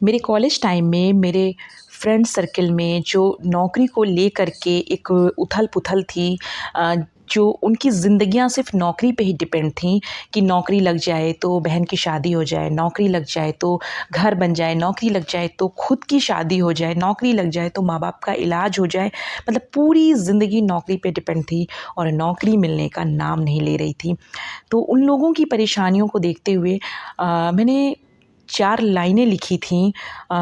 मेरे college time में मेरे फ्रेंड सर्कल में जो नौकरी को लेकर के एक उथल-पुथल थी, जो उनकी ज़िंदगियाँ सिर्फ़ नौकरी पे ही डिपेंड थीं कि नौकरी लग जाए तो बहन की शादी हो जाए, नौकरी लग जाए तो घर बन जाए, नौकरी लग जाए तो खुद की शादी हो जाए, नौकरी लग जाए तो माँ-बाप का इलाज हो जाए। मतलब पूरी ज़िंदगी नौकरी पे डिपेंड थी और नौकरी मिलने का नाम नहीं ले रही थी। तो उन लोगों की परेशानियों को देखते हुए मैंने 4 लाइनें लिखी थीं,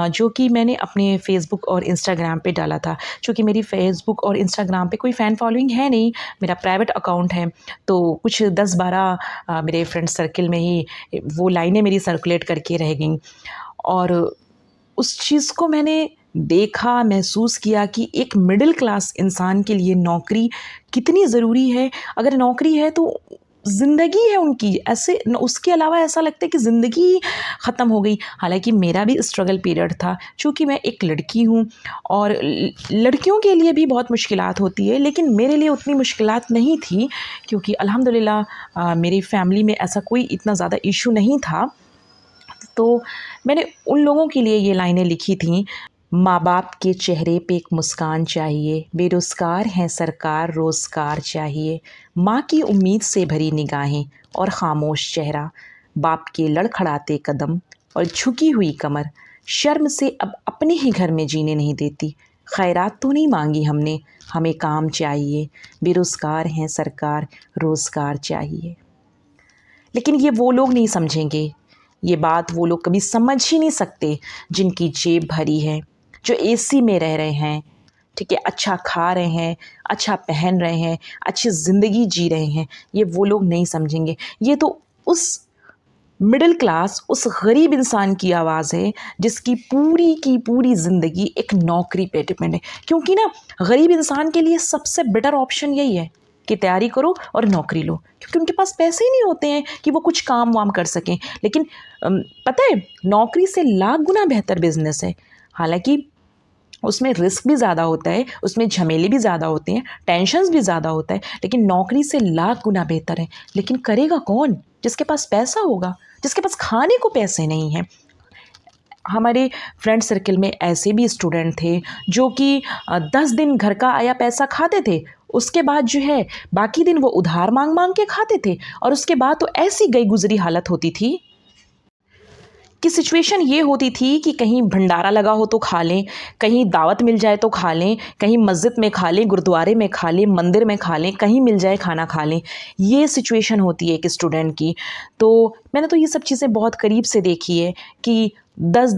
जो कि मैंने अपने फ़ेसबुक और इंस्टाग्राम पे डाला था। चूँकि मेरी फ़ेसबुक और इंस्टाग्राम पे कोई फ़ैन फ़ॉलोइंग है नहीं, मेरा प्राइवेट अकाउंट है, तो कुछ 10-12 मेरे फ्रेंड सर्किल में ही वो लाइनें मेरी सर्कुलेट करके रह गईं। और उस चीज़ को मैंने देखा, महसूस किया कि एक मिडिल क्लास इंसान के लिए नौकरी कितनी ज़रूरी है। अगर नौकरी है तो ज़िंदगी है उनकी, ऐसे न उसके अलावा ऐसा लगता है कि ज़िंदगी ख़त्म हो गई। हालाँकि मेरा भी स्ट्रगल पीरियड था, चूँकि मैं एक लड़की हूँ और ल लड़कियों के लिए भी बहुत मुश्किलात होती है, लेकिन मेरे लिए उतनी मुश्किलात नहीं थी, क्योंकि अल्हम्दुलिल्लाह मेरी फ़ैमिली में ऐसा कोई इतना ज़्यादा इश्यू नहीं था। तो मैंने उन लोगों के लिए ये लाइनें लिखी थीं। माँ-बाप के चेहरे पे एक मुस्कान चाहिए, बेरोज़गार हैं सरकार रोज़गार चाहिए। माँ की उम्मीद से भरी निगाहें और ख़ामोश चेहरा, बाप के लड़खड़ाते कदम और झुकी हुई कमर, शर्म से अब अपने ही घर में जीने नहीं देती। खैरात तो नहीं माँगी हमने, हमें काम चाहिए, बेरोज़गार हैं सरकार रोज़गार चाहिए। लेकिन ये वो लोग नहीं समझेंगे, ये बात वो लोग कभी समझ ही नहीं सकते जिनकी जेब भरी है, जो एसी में रह रहे हैं, ठीक है? अच्छा खा रहे हैं, अच्छा पहन रहे हैं, अच्छी ज़िंदगी जी रहे हैं, ये वो लोग नहीं समझेंगे। ये तो उस मिडिल क्लास, उस गरीब इंसान की आवाज़ है जिसकी पूरी की पूरी ज़िंदगी एक नौकरी पे डिपेंड है। क्योंकि ना गरीब इंसान के लिए सबसे बेटर ऑप्शन यही है कि तैयारी करो और नौकरी लो, क्योंकि उनके पास पैसे ही नहीं होते हैं कि वो कुछ काम वाम कर सकें। लेकिन पता है, नौकरी से लाख गुना बेहतर बिजनेस है। हालांकि उसमें रिस्क भी ज़्यादा होता है, उसमें झमेले भी ज़्यादा होते हैं, टेंशन्स भी ज़्यादा होता है, लेकिन नौकरी से लाख गुना बेहतर है। लेकिन करेगा कौन? जिसके पास पैसा होगा, जिसके पास खाने को पैसे नहीं हैं। हमारे फ्रेंड सर्कल में ऐसे भी स्टूडेंट थे जो कि 10 दिन घर का आया पैसा खाते थे, उसके बाद जो है बाकी दिन वो उधार मांग मांग के खाते थे, और उसके बाद तो ऐसी गई गुजरी हालत होती थी कि सिचुएशन ये होती थी कि कहीं भंडारा लगा हो तो खा लें, कहीं दावत मिल जाए तो खा लें, कहीं मस्जिद में खा लें, गुरुद्वारे में खा लें, मंदिर में खा लें, कहीं मिल जाए खाना खा लें। ये सिचुएशन होती है एक स्टूडेंट की। तो मैंने तो ये सब चीज़ें बहुत करीब से देखी है कि 10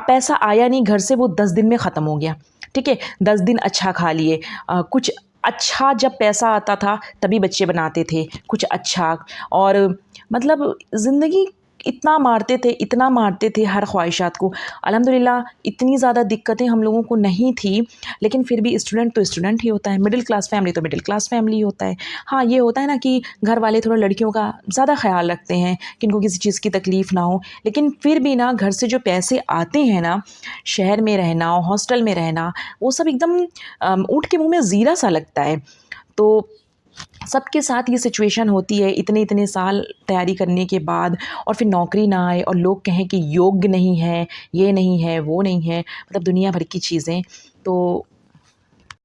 पैसा आया नहीं घर से, वो 10 दिन में ख़त्म हो गया। ठीक है, 10 दिन अच्छा खा लिए, कुछ अच्छा जब पैसा आता था तभी बच्चे बनाते थे कुछ अच्छा। और मतलब ज़िंदगी इतना मारते थे हर ख्वाहिशात को। अल्हम्दुलिल्लाह इतनी ज़्यादा दिक्कतें हम लोगों को नहीं थी, लेकिन फिर भी स्टूडेंट तो स्टूडेंट ही होता है, मिडिल क्लास फैमिली तो मिडिल क्लास फैमिली होता है। हाँ, ये होता है ना कि घर वाले थोड़ा लड़कियों का ज़्यादा ख़्याल रखते हैं कि इनको किसी चीज़ की तकलीफ़ ना हो, लेकिन फिर भी ना घर से जो पैसे आते हैं ना, शहर में रहना, हॉस्टल में रहना, वो सब एकदम ऊँट के मुँह में ज़ीरा सा लगता है। तो सबके साथ ये सिचुएशन होती है इतने इतने साल तैयारी करने के बाद, और फिर नौकरी ना आए और लोग कहें कि योग्य नहीं है, ये नहीं है, वो नहीं है, मतलब दुनिया भर की चीज़ें। तो